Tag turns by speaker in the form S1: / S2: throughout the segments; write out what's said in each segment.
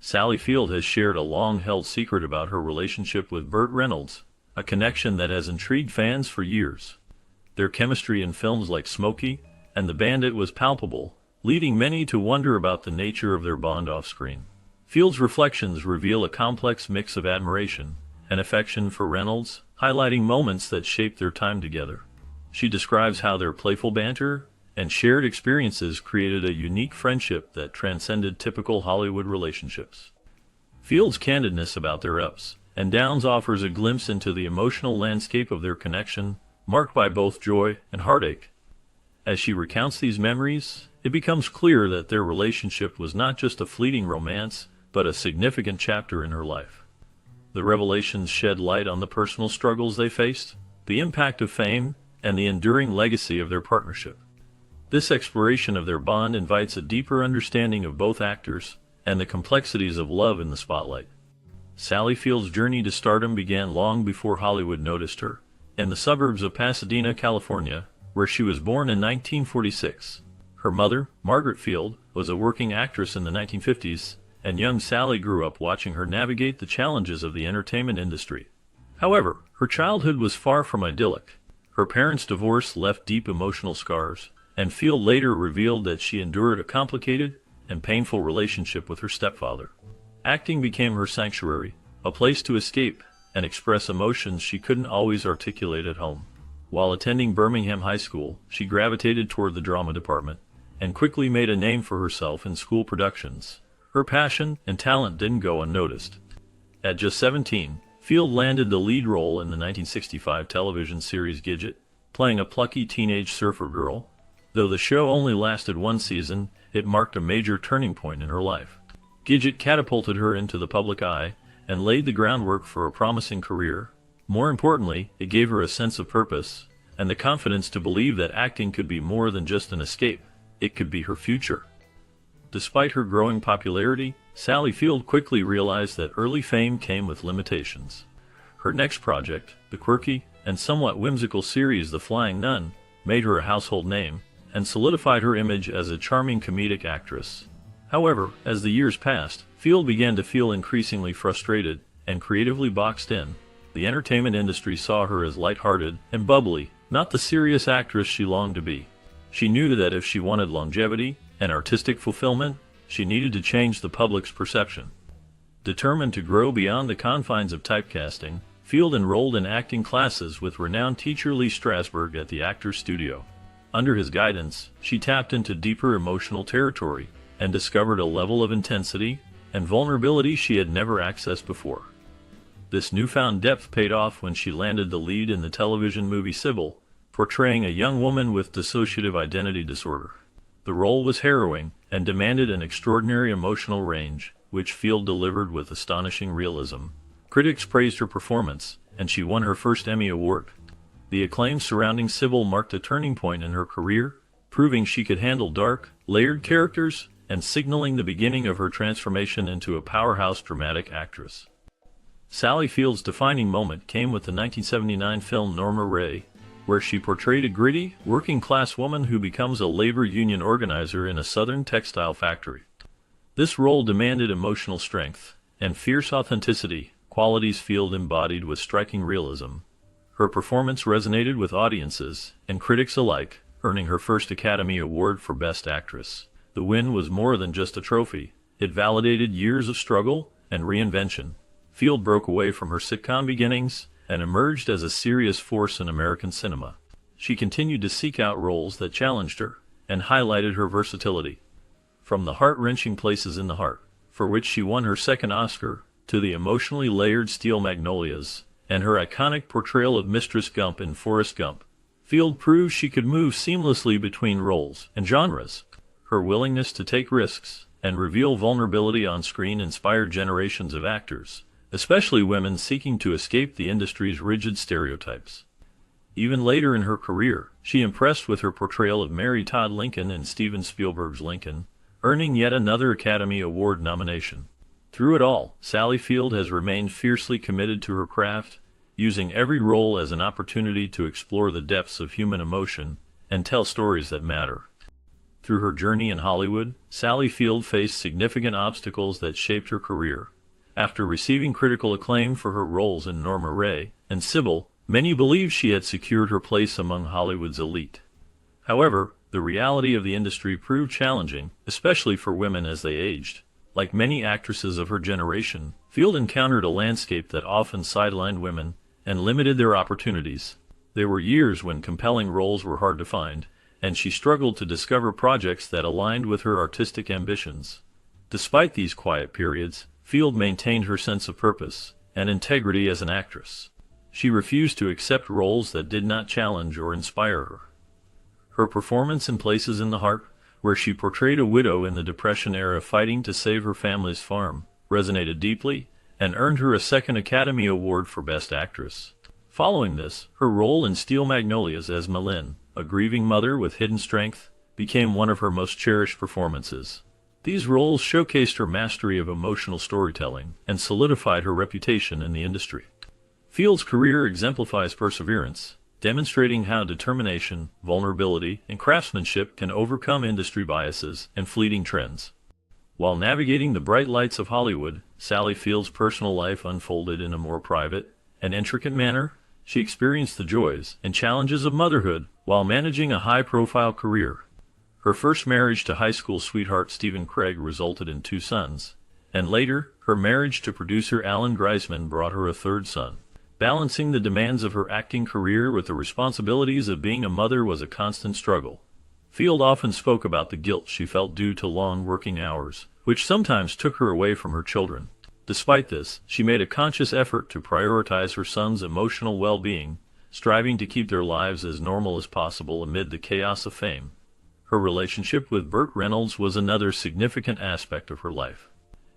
S1: Sally Field has shared a long-held secret about her relationship with Burt Reynolds, a connection that has intrigued fans for years. Their chemistry in films like Smokey and The Bandit was palpable, leading many to wonder about the nature of their bond off-screen. Field's reflections reveal a complex mix of admiration and affection for Reynolds, highlighting moments that shaped their time together. She describes how their playful banter and shared experiences created a unique friendship that transcended typical Hollywood relationships. Field's candidness about their ups and downs offers a glimpse into the emotional landscape of their connection, marked by both joy and heartache. As she recounts these memories, it becomes clear that their relationship was not just a fleeting romance, but a significant chapter in her life. The revelations shed light on the personal struggles they faced, the impact of fame, and the enduring legacy of their partnership. This exploration of their bond invites a deeper understanding of both actors and the complexities of love in the spotlight. Sally Field's journey to stardom began long before Hollywood noticed her, in the suburbs of Pasadena, California, where she was born in 1946. Her mother, Margaret Field, was a working actress in the 1950s, and young Sally grew up watching her navigate the challenges of the entertainment industry. However, her childhood was far from idyllic. Her parents' divorce left deep emotional scars, and Field later revealed that she endured a complicated and painful relationship with her stepfather. Acting became her sanctuary, a place to escape and express emotions she couldn't always articulate at home. While attending Birmingham High School, she gravitated toward the drama department and quickly made a name for herself in school productions. Her passion and talent didn't go unnoticed. At just 17, Field landed the lead role in the 1965 television series Gidget, playing a plucky teenage surfer girl. Though the show only lasted one season, it marked a major turning point in her life. Gidget catapulted her into the public eye and laid the groundwork for a promising career. More importantly, it gave her a sense of purpose and the confidence to believe that acting could be more than just an escape. It could be her future. Despite her growing popularity, Sally Field quickly realized that early fame came with limitations. Her next project, the quirky and somewhat whimsical series The Flying Nun, made her a household name and solidified her image as a charming comedic actress. However, as the years passed, Field began to feel increasingly frustrated and creatively boxed in. The entertainment industry saw her as lighthearted and bubbly, not the serious actress she longed to be. She knew that if she wanted longevity and artistic fulfillment, she needed to change the public's perception. Determined to grow beyond the confines of typecasting, Field enrolled in acting classes with renowned teacher Lee Strasberg at the Actors Studio. Under his guidance, she tapped into deeper emotional territory and discovered a level of intensity and vulnerability she had never accessed before. This newfound depth paid off when she landed the lead in the television movie Sybil, portraying a young woman with dissociative identity disorder. The role was harrowing and demanded an extraordinary emotional range, which Field delivered with astonishing realism. Critics praised her performance, and she won her first Emmy Award. The acclaim surrounding Sybil marked a turning point in her career, proving she could handle dark, layered characters and signaling the beginning of her transformation into a powerhouse dramatic actress. Sally Field's defining moment came with the 1979 film Norma Ray, where she portrayed a gritty, working-class woman who becomes a labor union organizer in a southern textile factory. This role demanded emotional strength and fierce authenticity, qualities Field embodied with striking realism. Her performance resonated with audiences and critics alike, earning her first Academy Award for Best Actress. The win was more than just a trophy. It validated years of struggle and reinvention. Field broke away from her sitcom beginnings and emerged as a serious force in American cinema. She continued to seek out roles that challenged her and highlighted her versatility. From the heart-wrenching Places in the Heart, for which she won her second Oscar, to the emotionally layered Steel Magnolias, and her iconic portrayal of Mistress Gump in Forrest Gump, Field proved she could move seamlessly between roles and genres. Her willingness to take risks and reveal vulnerability on screen inspired generations of actors, especially women seeking to escape the industry's rigid stereotypes. Even later in her career, she impressed with her portrayal of Mary Todd Lincoln in Steven Spielberg's Lincoln, earning yet another Academy Award nomination. Through it all, Sally Field has remained fiercely committed to her craft, using every role as an opportunity to explore the depths of human emotion and tell stories that matter. Through her journey in Hollywood, Sally Field faced significant obstacles that shaped her career. After receiving critical acclaim for her roles in Norma Rae and Sybil, many believed she had secured her place among Hollywood's elite. However, the reality of the industry proved challenging, especially for women as they aged. Like many actresses of her generation, Field encountered a landscape that often sidelined women and limited their opportunities. There were years when compelling roles were hard to find, and she struggled to discover projects that aligned with her artistic ambitions. Despite these quiet periods, Field maintained her sense of purpose and integrity as an actress. She refused to accept roles that did not challenge or inspire her. Her performance in Places in the Heart, where she portrayed a widow in the Depression era fighting to save her family's farm, resonated deeply and earned her a second Academy Award for Best Actress. Following this, her role in Steel Magnolias as Malin, a grieving mother with hidden strength, became one of her most cherished performances. These roles showcased her mastery of emotional storytelling and solidified her reputation in the industry. Field's career exemplifies perseverance, demonstrating how determination, vulnerability, and craftsmanship can overcome industry biases and fleeting trends. While navigating the bright lights of Hollywood, Sally Field's personal life unfolded in a more private and intricate manner. She experienced the joys and challenges of motherhood while managing a high-profile career. Her first marriage to high school sweetheart Stephen Craig resulted in 2 sons, and later, her marriage to producer Alan Greisman brought her a 3rd son. Balancing the demands of her acting career with the responsibilities of being a mother was a constant struggle. Field often spoke about the guilt she felt due to long working hours, which sometimes took her away from her children. Despite this, she made a conscious effort to prioritize her sons' emotional well-being, striving to keep their lives as normal as possible amid the chaos of fame. Her relationship with Burt Reynolds was another significant aspect of her life.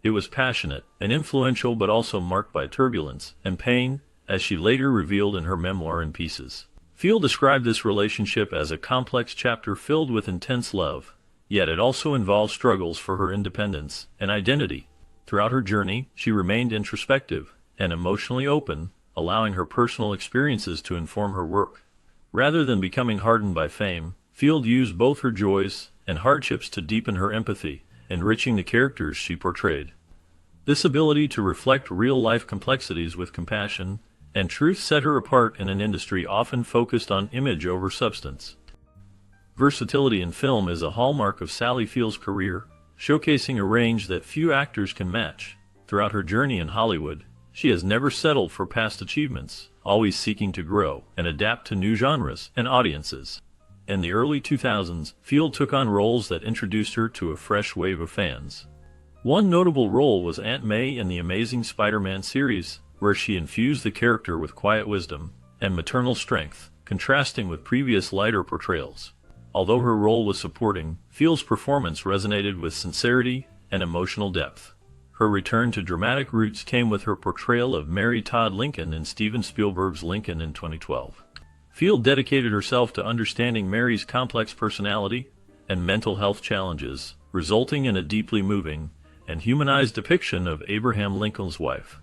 S1: It was passionate and influential, but also marked by turbulence and pain, as she later revealed in her memoir In Pieces. Field described this relationship as a complex chapter filled with intense love, yet it also involved struggles for her independence and identity. Throughout her journey, she remained introspective and emotionally open, allowing her personal experiences to inform her work. Rather than becoming hardened by fame, Field used both her joys and hardships to deepen her empathy, enriching the characters she portrayed. This ability to reflect real-life complexities with compassion and truth set her apart in an industry often focused on image over substance. Versatility in film is a hallmark of Sally Field's career, showcasing a range that few actors can match. Throughout her journey in Hollywood, she has never settled for past achievements, always seeking to grow and adapt to new genres and audiences. In the early 2000s, Field took on roles that introduced her to a fresh wave of fans. One notable role was Aunt May in the Amazing Spider-Man series, where she infused the character with quiet wisdom and maternal strength, contrasting with previous lighter portrayals. Although her role was supporting, Field's performance resonated with sincerity and emotional depth. Her return to dramatic roots came with her portrayal of Mary Todd Lincoln in Steven Spielberg's Lincoln in 2012. Field dedicated herself to understanding Mary's complex personality and mental health challenges, resulting in a deeply moving and humanized depiction of Abraham Lincoln's wife.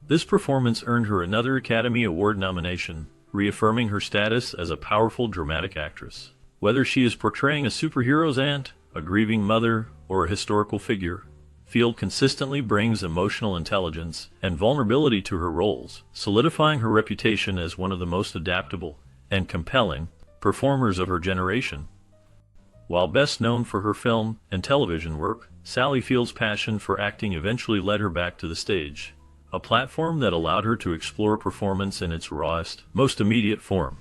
S1: This performance earned her another Academy Award nomination, reaffirming her status as a powerful dramatic actress. Whether she is portraying a superhero's aunt, a grieving mother, or a historical figure, Field consistently brings emotional intelligence and vulnerability to her roles, solidifying her reputation as one of the most adaptable and compelling performers of her generation. While best known for her film and television work, Sally Field's passion for acting eventually led her back to the stage, a platform that allowed her to explore performance in its rawest, most immediate form.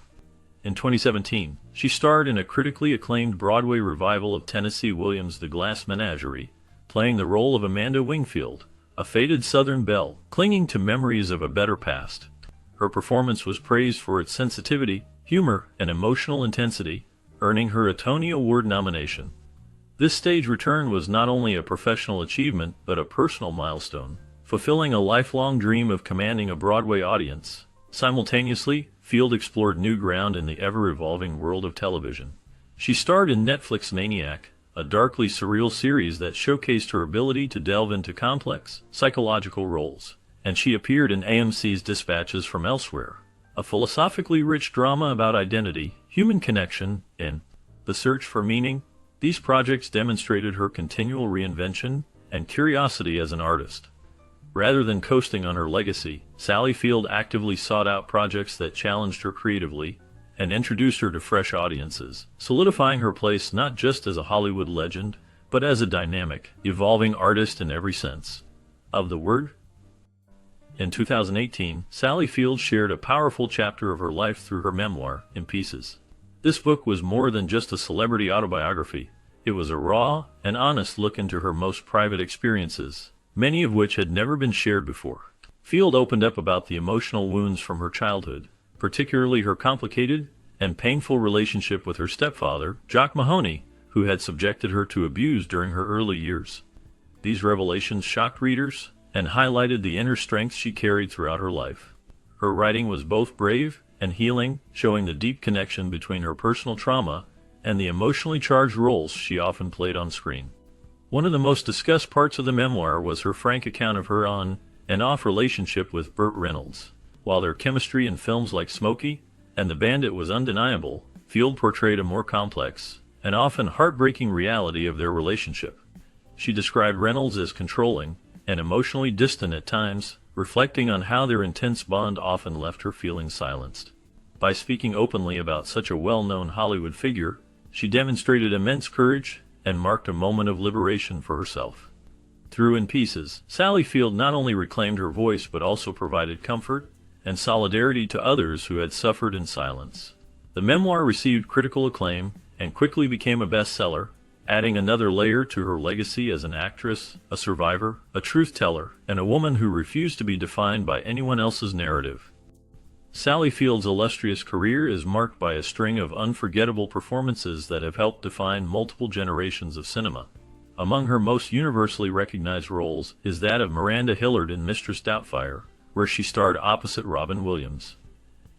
S1: In 2017, she starred in a critically acclaimed Broadway revival of Tennessee Williams' The Glass Menagerie, playing the role of Amanda Wingfield, a faded Southern belle clinging to memories of a better past. Her performance was praised for its sensitivity, humor, and emotional intensity, earning her a Tony Award nomination. This stage return was not only a professional achievement but a personal milestone, fulfilling a lifelong dream of commanding a Broadway audience. Simultaneously, Field explored new ground in the ever-evolving world of television. She starred in Netflix's Maniac, a darkly surreal series that showcased her ability to delve into complex, psychological roles, and she appeared in AMC's Dispatches from Elsewhere, a philosophically rich drama about identity, human connection, and the search for meaning. These projects demonstrated her continual reinvention and curiosity as an artist. Rather than coasting on her legacy, Sally Field actively sought out projects that challenged her creatively and introduced her to fresh audiences, solidifying her place not just as a Hollywood legend, but as a dynamic, evolving artist in every sense of the word. In 2018, Sally Field shared a powerful chapter of her life through her memoir, In Pieces. This book was more than just a celebrity autobiography. It was a raw and honest look into her most private experiences, many of which had never been shared before. Field opened up about the emotional wounds from her childhood, particularly her complicated and painful relationship with her stepfather, Jock Mahoney, who had subjected her to abuse during her early years. These revelations shocked readers and highlighted the inner strength she carried throughout her life. Her writing was both brave and healing, showing the deep connection between her personal trauma and the emotionally charged roles she often played on screen. One of the most discussed parts of the memoir was her frank account of her on and off relationship with Burt Reynolds. While their chemistry in films like Smokey and The Bandit was undeniable, Field portrayed a more complex and often heartbreaking reality of their relationship. She described Reynolds as controlling and emotionally distant at times, reflecting on how their intense bond often left her feeling silenced. By speaking openly about such a well-known Hollywood figure, she demonstrated immense courage and marked a moment of liberation for herself. Through In Pieces, Sally Field not only reclaimed her voice but also provided comfort and solidarity to others who had suffered in silence. The memoir received critical acclaim and quickly became a bestseller, adding another layer to her legacy as an actress, a survivor, a truth-teller, and a woman who refused to be defined by anyone else's narrative. Sally Field's illustrious career is marked by a string of unforgettable performances that have helped define multiple generations of cinema. Among her most universally recognized roles is that of Miranda Hillard in Mistress Doubtfire, where she starred opposite Robin Williams.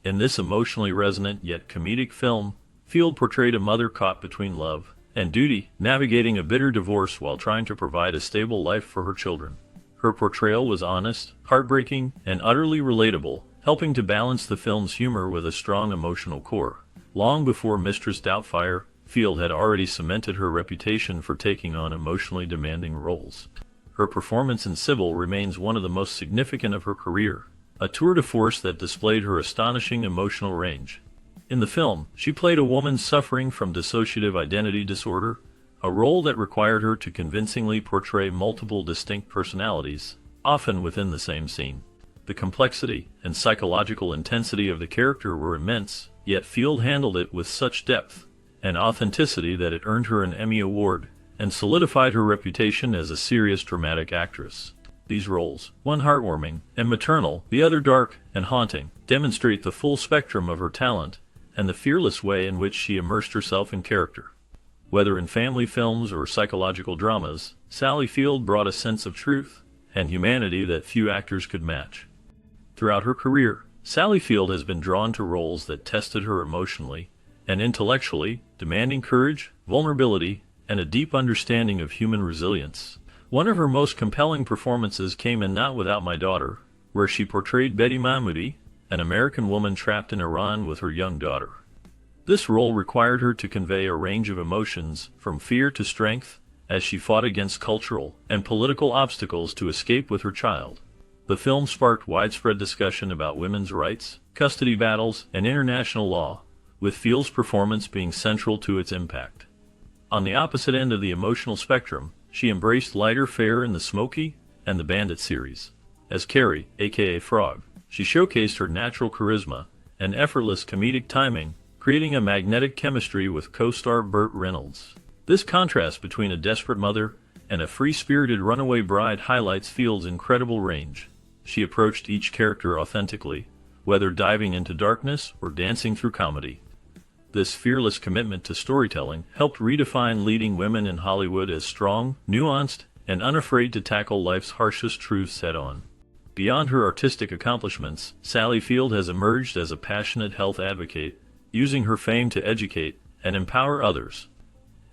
S1: In this emotionally resonant yet comedic film, Field portrayed a mother caught between love and duty, navigating a bitter divorce while trying to provide a stable life for her children. Her portrayal was honest, heartbreaking, and utterly relatable, helping to balance the film's humor with a strong emotional core. Long before Mistress Doubtfire, Field had already cemented her reputation for taking on emotionally demanding roles. Her performance in Sybil remains one of the most significant of her career, a tour de force that displayed her astonishing emotional range. In the film, she played a woman suffering from dissociative identity disorder, a role that required her to convincingly portray multiple distinct personalities, often within the same scene. The complexity and psychological intensity of the character were immense, yet Field handled it with such depth and authenticity that it earned her an Emmy Award and solidified her reputation as a serious dramatic actress. These roles, one heartwarming and maternal, the other dark and haunting, demonstrate the full spectrum of her talent and the fearless way in which she immersed herself in character. Whether in family films or psychological dramas, Sally Field brought a sense of truth and humanity that few actors could match. Throughout her career, Sally Field has been drawn to roles that tested her emotionally and intellectually, demanding courage, vulnerability, and a deep understanding of human resilience. One of her most compelling performances came in Not Without My Daughter, where she portrayed Betty Mahmoudi, an American woman trapped in Iran with her young daughter. This role required her to convey a range of emotions, from fear to strength, as she fought against cultural and political obstacles to escape with her child. The film sparked widespread discussion about women's rights, custody battles, and international law, with Field's performance being central to its impact. On the opposite end of the emotional spectrum, she embraced lighter fare in the Smokey and The Bandit series. As Carrie, aka Frog, she showcased her natural charisma and effortless comedic timing, creating a magnetic chemistry with co-star Burt Reynolds. This contrast between a desperate mother and a free-spirited runaway bride highlights Field's incredible range. She approached each character authentically, whether diving into darkness or dancing through comedy. This fearless commitment to storytelling helped redefine leading women in Hollywood as strong, nuanced, and unafraid to tackle life's harshest truths head-on. Beyond her artistic accomplishments, Sally Field has emerged as a passionate health advocate, using her fame to educate and empower others.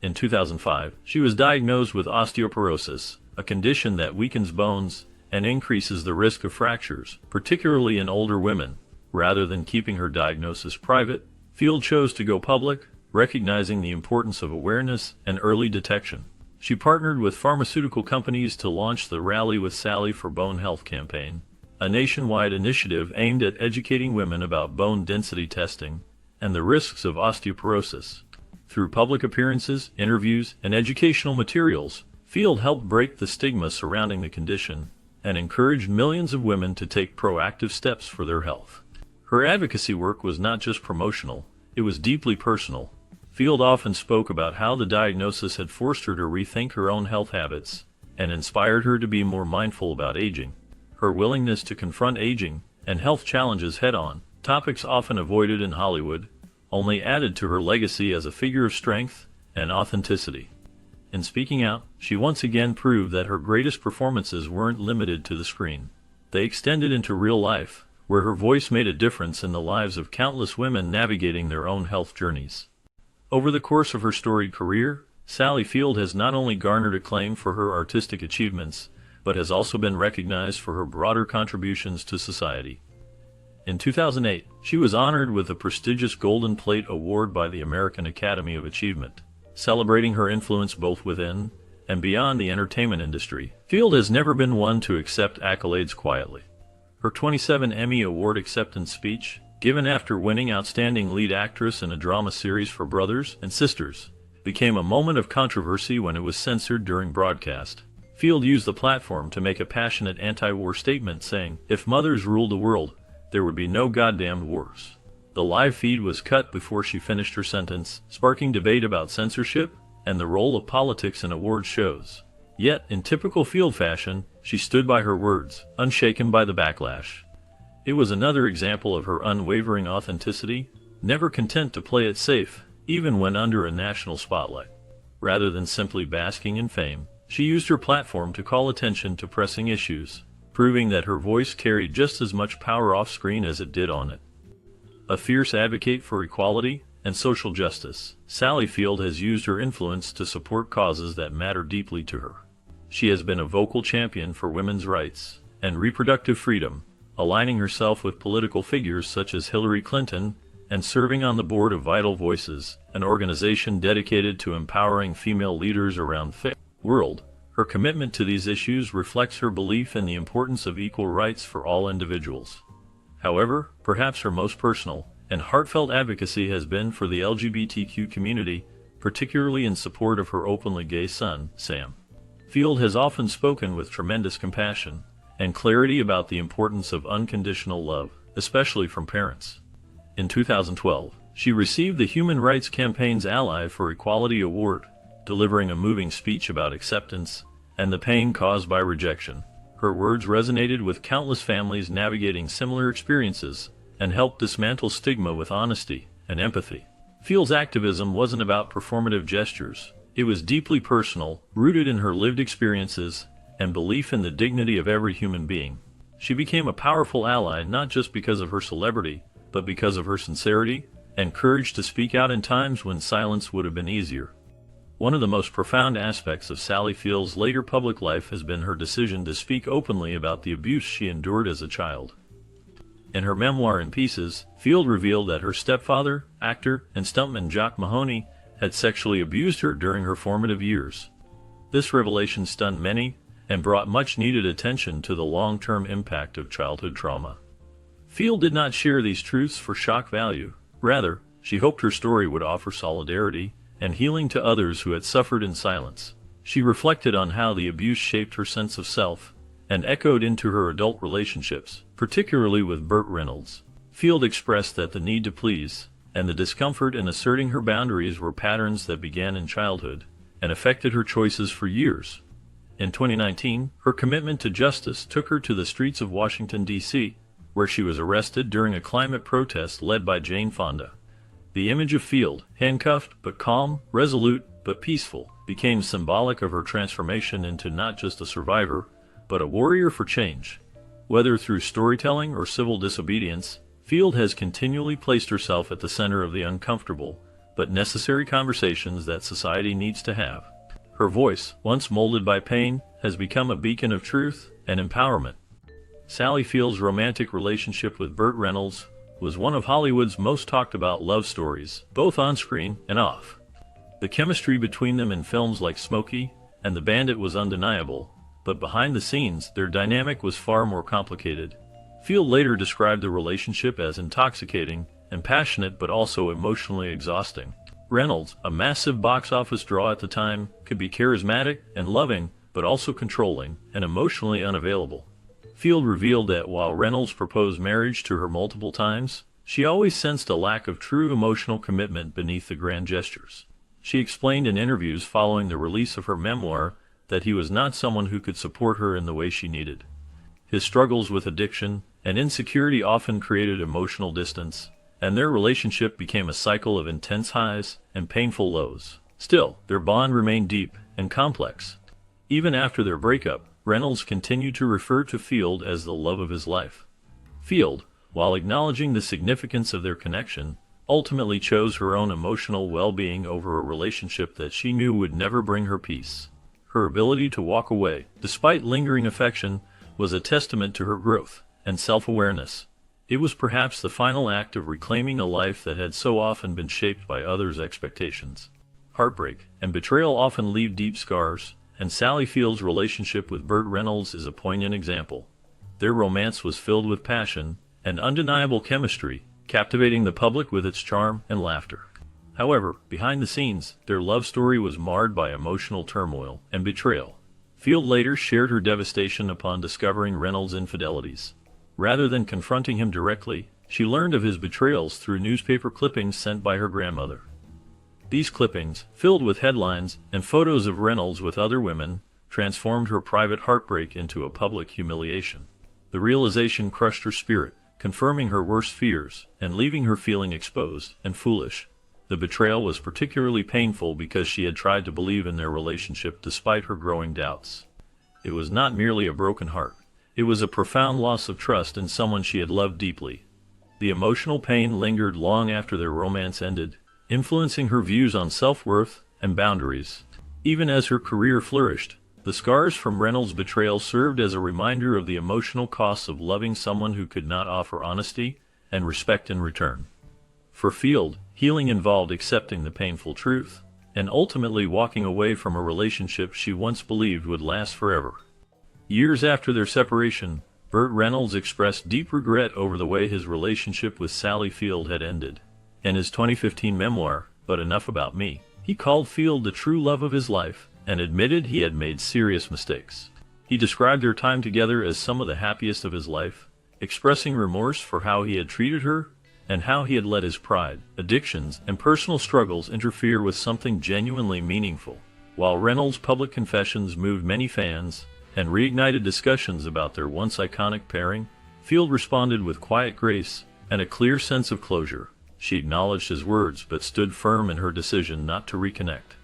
S1: In 2005, she was diagnosed with osteoporosis, a condition that weakens bones and increases the risk of fractures, particularly in older women. Rather than keeping her diagnosis private, Field chose to go public, recognizing the importance of awareness and early detection. She partnered with pharmaceutical companies to launch the Rally with Sally for Bone Health campaign, a nationwide initiative aimed at educating women about bone density testing and the risks of osteoporosis. Through public appearances, interviews, and educational materials, Field helped break the stigma surrounding the condition and encouraged millions of women to take proactive steps for their health. Her advocacy work was not just promotional, it was deeply personal. Field often spoke about how the diagnosis had forced her to rethink her own health habits and inspired her to be more mindful about aging. Her willingness to confront aging and health challenges head-on, topics often avoided in Hollywood, only added to her legacy as a figure of strength and authenticity. In speaking out, she once again proved that her greatest performances weren't limited to the screen. They extended into real life, where her voice made a difference in the lives of countless women navigating their own health journeys. Over the course of her storied career, Sally Field has not only garnered acclaim for her artistic achievements, but has also been recognized for her broader contributions to society. In 2008, she was honored with the prestigious Golden Plate Award by the American Academy of Achievement, celebrating her influence both within and beyond the entertainment industry. Field has never been one to accept accolades quietly. Her 27 Emmy Award acceptance speech, given after winning Outstanding Lead Actress in a Drama Series for Brothers and Sisters, became a moment of controversy when it was censored during broadcast. Field used the platform to make a passionate anti-war statement saying, "If mothers ruled the world, there would be no goddamned wars." The live feed was cut before she finished her sentence, sparking debate about censorship and the role of politics in award shows. Yet, in typical Field fashion, she stood by her words, unshaken by the backlash. It was another example of her unwavering authenticity, never content to play it safe, even when under a national spotlight. Rather than simply basking in fame, she used her platform to call attention to pressing issues, proving that her voice carried just as much power off-screen as it did on it. A fierce advocate for equality and social justice, Sally Field has used her influence to support causes that matter deeply to her. She has been a vocal champion for women's rights and reproductive freedom, aligning herself with political figures such as Hillary Clinton and serving on the board of Vital Voices, an organization dedicated to empowering female leaders around the world. Her commitment to these issues reflects her belief in the importance of equal rights for all individuals. However, perhaps her most personal and heartfelt advocacy has been for the LGBTQ community, particularly in support of her openly gay son, Sam. Field has often spoken with tremendous compassion and clarity about the importance of unconditional love, especially from parents. In 2012, she received the Human Rights Campaign's Ally for Equality Award, delivering a moving speech about acceptance and the pain caused by rejection. Her words resonated with countless families navigating similar experiences and helped dismantle stigma with honesty and empathy. Field's activism wasn't about performative gestures. It was deeply personal, rooted in her lived experiences and belief in the dignity of every human being. She became a powerful ally not just because of her celebrity, but because of her sincerity and courage to speak out in times when silence would have been easier. One of the most profound aspects of Sally Field's later public life has been her decision to speak openly about the abuse she endured as a child. In her memoir In Pieces, Field revealed that her stepfather, actor, and stuntman Jock Mahoney had sexually abused her during her formative years. This revelation stunned many and brought much-needed attention to the long-term impact of childhood trauma. Field did not share these truths for shock value. Rather, she hoped her story would offer solidarity and healing to others who had suffered in silence. She reflected on how the abuse shaped her sense of self and echoed into her adult relationships, particularly with Burt Reynolds. Field expressed that the need to please and the discomfort in asserting her boundaries were patterns that began in childhood and affected her choices for years. In 2019, her commitment to justice took her to the streets of Washington, D.C., where she was arrested during a climate protest led by Jane Fonda. The image of Field, handcuffed but calm, resolute but peaceful, became symbolic of her transformation into not just a survivor, but a warrior for change. Whether through storytelling or civil disobedience, Field has continually placed herself at the center of the uncomfortable but necessary conversations that society needs to have. Her voice, once molded by pain, has become a beacon of truth and empowerment. Sally Field's romantic relationship with Burt Reynolds, was one of Hollywood's most talked about love stories, both on-screen and off. The chemistry between them in films like Smokey and The Bandit was undeniable, but behind the scenes, their dynamic was far more complicated. Field later described the relationship as intoxicating and passionate but also emotionally exhausting. Reynolds, a massive box office draw at the time, could be charismatic and loving, but also controlling and emotionally unavailable. Field revealed that while Reynolds proposed marriage to her multiple times, she always sensed a lack of true emotional commitment beneath the grand gestures. She explained in interviews following the release of her memoir that he was not someone who could support her in the way she needed. His struggles with addiction and insecurity often created emotional distance, and their relationship became a cycle of intense highs and painful lows. Still, their bond remained deep and complex. Even after their breakup, Reynolds continued to refer to Field as the love of his life. Field, while acknowledging the significance of their connection, ultimately chose her own emotional well-being over a relationship that she knew would never bring her peace. Her ability to walk away, despite lingering affection, was a testament to her growth and self-awareness. It was perhaps the final act of reclaiming a life that had so often been shaped by others' expectations. Heartbreak and betrayal often leave deep scars, and Sally Field's relationship with Burt Reynolds is a poignant example. Their romance was filled with passion and undeniable chemistry, captivating the public with its charm and laughter. However, behind the scenes, their love story was marred by emotional turmoil and betrayal. Field later shared her devastation upon discovering Reynolds' infidelities. Rather than confronting him directly, she learned of his betrayals through newspaper clippings sent by her grandmother. These clippings, filled with headlines and photos of Reynolds with other women, transformed her private heartbreak into a public humiliation. The realization crushed her spirit, confirming her worst fears and leaving her feeling exposed and foolish. The betrayal was particularly painful because she had tried to believe in their relationship despite her growing doubts. It was not merely a broken heart. It was a profound loss of trust in someone she had loved deeply. The emotional pain lingered long after their romance ended, influencing her views on self-worth and boundaries. Even as her career flourished, the scars from Reynolds' betrayal served as a reminder of the emotional costs of loving someone who could not offer honesty and respect in return. For Field, healing involved accepting the painful truth and ultimately walking away from a relationship she once believed would last forever. Years after their separation, Burt Reynolds expressed deep regret over the way his relationship with Sally Field had ended. In his 2015 memoir, But Enough About Me, he called Field the true love of his life and admitted he had made serious mistakes. He described their time together as some of the happiest of his life, expressing remorse for how he had treated her and how he had let his pride, addictions, and personal struggles interfere with something genuinely meaningful. While Reynolds' public confessions moved many fans and reignited discussions about their once iconic pairing, Field responded with quiet grace and a clear sense of closure. She acknowledged his words but stood firm in her decision not to reconnect.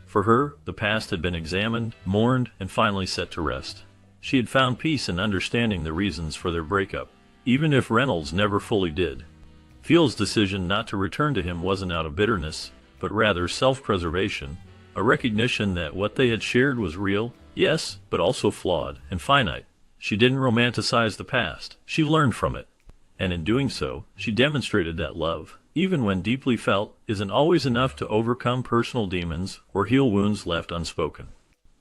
S1: For her, the past had been examined, mourned, and finally set to rest. She had found peace in understanding the reasons for their breakup, even if Reynolds never fully did. Field's decision not to return to him wasn't out of bitterness, but rather self-preservation, a recognition that what they had shared was real, yes, but also flawed and finite. She didn't romanticize the past, she learned from it. And in doing so, she demonstrated that love, even when deeply felt, isn't always enough to overcome personal demons or heal wounds left unspoken.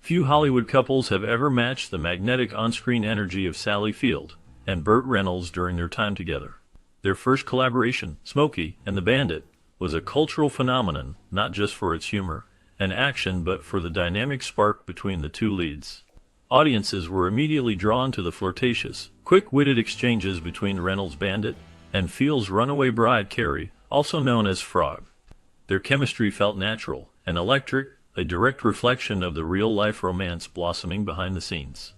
S1: Few Hollywood couples have ever matched the magnetic on-screen energy of Sally Field and Burt Reynolds during their time together. Their first collaboration, Smokey and the Bandit, was a cultural phenomenon, not just for its humor and action but for the dynamic spark between the two leads. Audiences were immediately drawn to the flirtatious, quick-witted exchanges between Reynolds' Bandit and Field's runaway bride Carrie, also known as Frog. Their chemistry felt natural and electric, a direct reflection of the real-life romance blossoming behind the scenes.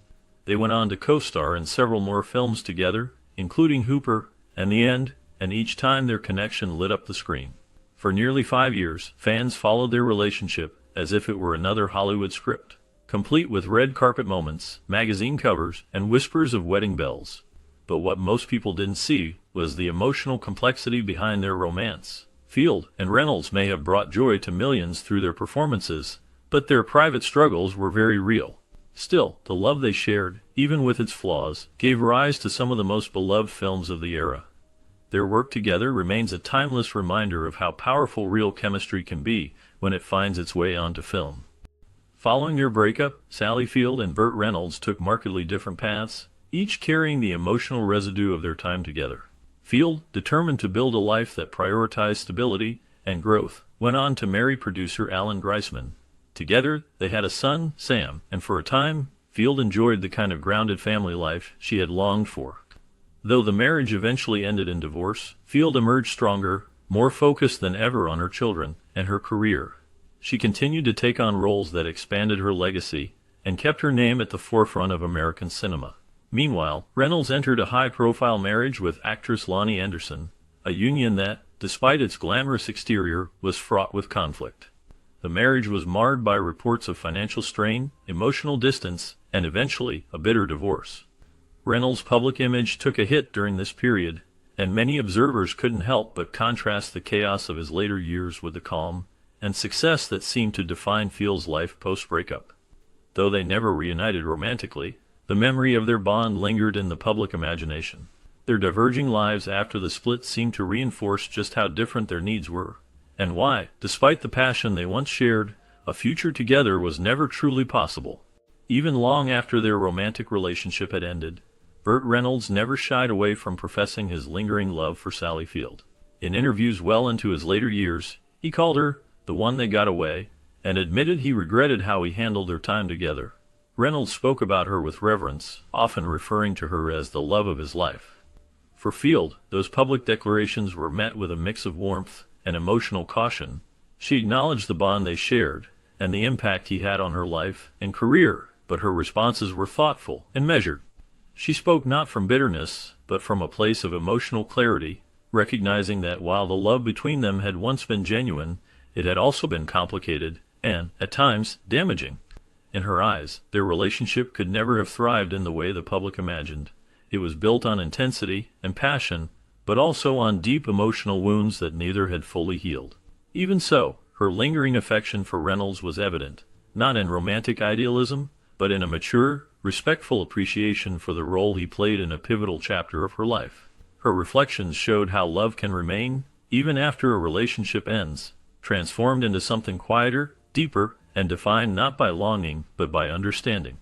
S1: They went on to co-star in several more films together, including Hooper and The End, and each time their connection lit up the screen. For nearly 5 years, fans followed their relationship as if it were another Hollywood script, complete with red carpet moments, magazine covers, and whispers of wedding bells. But what most people didn't see was the emotional complexity behind their romance. Field and Reynolds may have brought joy to millions through their performances, but their private struggles were very real. Still, the love they shared, even with its flaws, gave rise to some of the most beloved films of the era. Their work together remains a timeless reminder of how powerful real chemistry can be when it finds its way onto film. Following their breakup, Sally Field and Burt Reynolds took markedly different paths, each carrying the emotional residue of their time together. Field, determined to build a life that prioritized stability and growth, went on to marry producer Alan Greisman. Together, they had a son, Sam, and for a time, Field enjoyed the kind of grounded family life she had longed for. Though the marriage eventually ended in divorce, Field emerged stronger, more focused than ever on her children and her career. She continued to take on roles that expanded her legacy and kept her name at the forefront of American cinema. Meanwhile, Reynolds entered a high-profile marriage with actress Lonnie Anderson, a union that, despite its glamorous exterior, was fraught with conflict. The marriage was marred by reports of financial strain, emotional distance, and eventually, a bitter divorce. Reynolds' public image took a hit during this period, and many observers couldn't help but contrast the chaos of his later years with the calm and success that seemed to define Field's life post-breakup. Though they never reunited romantically, the memory of their bond lingered in the public imagination. Their diverging lives after the split seemed to reinforce just how different their needs were, and why, despite the passion they once shared, a future together was never truly possible. Even long after their romantic relationship had ended, Burt Reynolds never shied away from professing his lingering love for Sally Field. In interviews well into his later years, he called her the one that got away, and admitted he regretted how he handled their time together. Reynolds spoke about her with reverence, often referring to her as the love of his life. For Field, those public declarations were met with a mix of warmth and emotional caution. She acknowledged the bond they shared and the impact he had on her life and career, but her responses were thoughtful and measured. She spoke not from bitterness, but from a place of emotional clarity, recognizing that while the love between them had once been genuine, it had also been complicated and, at times, damaging. In her eyes, their relationship could never have thrived in the way the public imagined. It was built on intensity and passion, but also on deep emotional wounds that neither had fully healed. Even so, her lingering affection for Reynolds was evident, not in romantic idealism, but in a mature, respectful appreciation for the role he played in a pivotal chapter of her life. Her reflections showed how love can remain, even after a relationship ends, transformed into something quieter, deeper, and defined not by longing, but by understanding.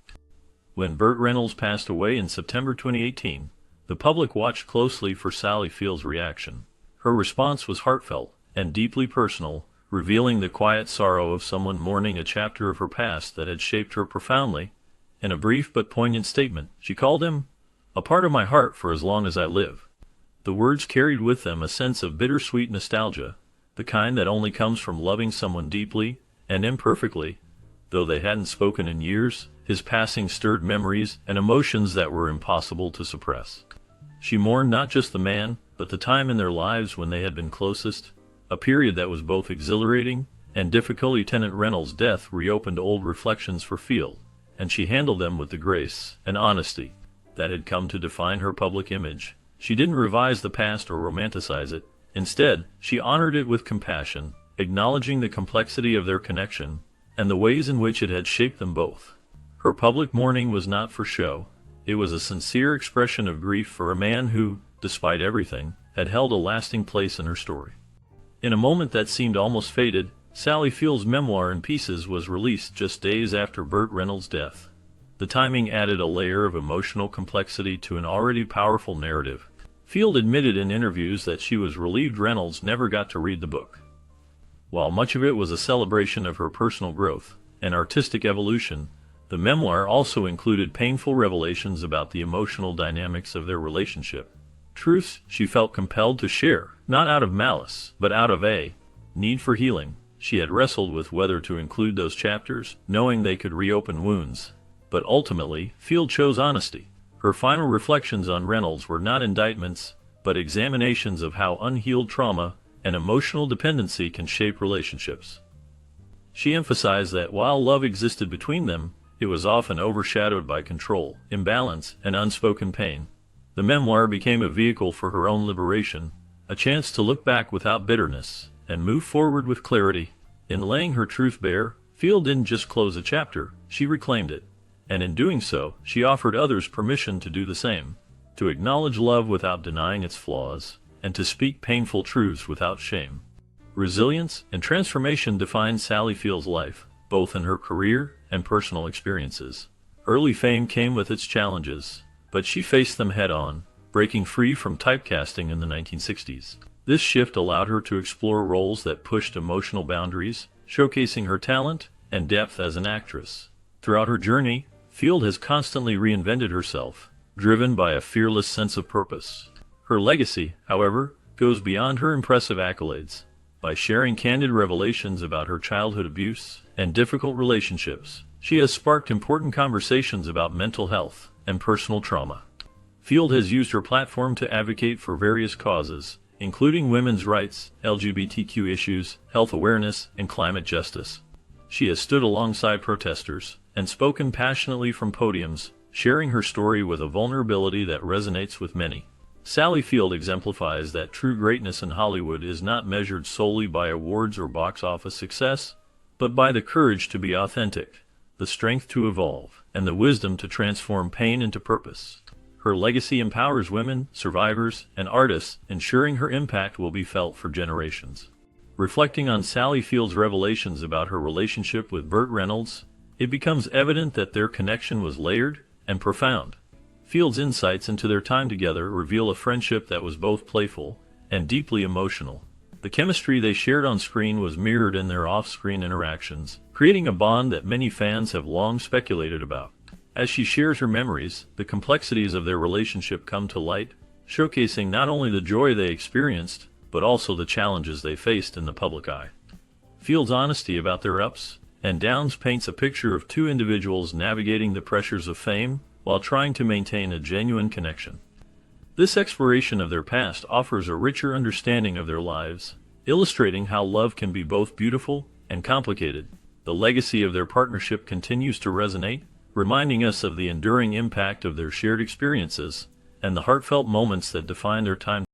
S1: When Burt Reynolds passed away in September 2018, the public watched closely for Sally Field's reaction. Her response was heartfelt and deeply personal, revealing the quiet sorrow of someone mourning a chapter of her past that had shaped her profoundly. In a brief but poignant statement, she called him a part of my heart for as long as I live. The words carried with them a sense of bittersweet nostalgia, the kind that only comes from loving someone deeply and imperfectly. Though they hadn't spoken in years, his passing stirred memories and emotions that were impossible to suppress. She mourned not just the man, but the time in their lives when they had been closest, a period that was both exhilarating and difficult. Lieutenant Reynolds' death reopened old reflections for Field, and she handled them with the grace and honesty that had come to define her public image. She didn't revise the past or romanticize it. Instead, she honored it with compassion, acknowledging the complexity of their connection and the ways in which it had shaped them both. Her public mourning was not for show. It was a sincere expression of grief for a man who, despite everything, had held a lasting place in her story. In a moment that seemed almost fated, Sally Field's memoir in pieces was released just days after Burt Reynolds' death. The timing added a layer of emotional complexity to an already powerful narrative. Field admitted in interviews that she was relieved Reynolds never got to read the book. While much of it was a celebration of her personal growth and artistic evolution, the memoir also included painful revelations about the emotional dynamics of their relationship. Truths she felt compelled to share, not out of malice, but out of a need for healing. She had wrestled with whether to include those chapters, knowing they could reopen wounds. But ultimately, Field chose honesty. Her final reflections on Reynolds were not indictments, but examinations of how unhealed trauma and emotional dependency can shape relationships. She emphasized that while love existed between them, it was often overshadowed by control, imbalance, and unspoken pain. The memoir became a vehicle for her own liberation, a chance to look back without bitterness and move forward with clarity. In laying her truth bare, Field didn't just close a chapter, she reclaimed it. And in doing so, she offered others permission to do the same, to acknowledge love without denying its flaws, and to speak painful truths without shame. Resilience and transformation defined Sally Field's life, both in her career and personal experiences. Early fame came with its challenges, but she faced them head-on, breaking free from typecasting in the 1960s. This shift allowed her to explore roles that pushed emotional boundaries, showcasing her talent and depth as an actress. Throughout her journey, Field has constantly reinvented herself, driven by a fearless sense of purpose. Her legacy, however, goes beyond her impressive accolades. By sharing candid revelations about her childhood abuse and difficult relationships, she has sparked important conversations about mental health and personal trauma. Field has used her platform to advocate for various causes, including women's rights, LGBTQ issues, health awareness, and climate justice. She has stood alongside protesters and spoken passionately from podiums, sharing her story with a vulnerability that resonates with many. Sally Field exemplifies that true greatness in Hollywood is not measured solely by awards or box office success, but by the courage to be authentic, the strength to evolve, and the wisdom to transform pain into purpose. Her legacy empowers women, survivors, and artists, ensuring her impact will be felt for generations. Reflecting on Sally Field's revelations about her relationship with Burt Reynolds, it becomes evident that their connection was layered and profound. Field's insights into their time together reveal a friendship that was both playful and deeply emotional. The chemistry they shared on screen was mirrored in their off-screen interactions, creating a bond that many fans have long speculated about. As she shares her memories, the complexities of their relationship come to light, showcasing not only the joy they experienced, but also the challenges they faced in the public eye. Field's honesty about their ups and downs paints a picture of two individuals navigating the pressures of fame while trying to maintain a genuine connection. This exploration of their past offers a richer understanding of their lives, illustrating how love can be both beautiful and complicated. The legacy of their partnership continues to resonate, reminding us of the enduring impact of their shared experiences and the heartfelt moments that define their time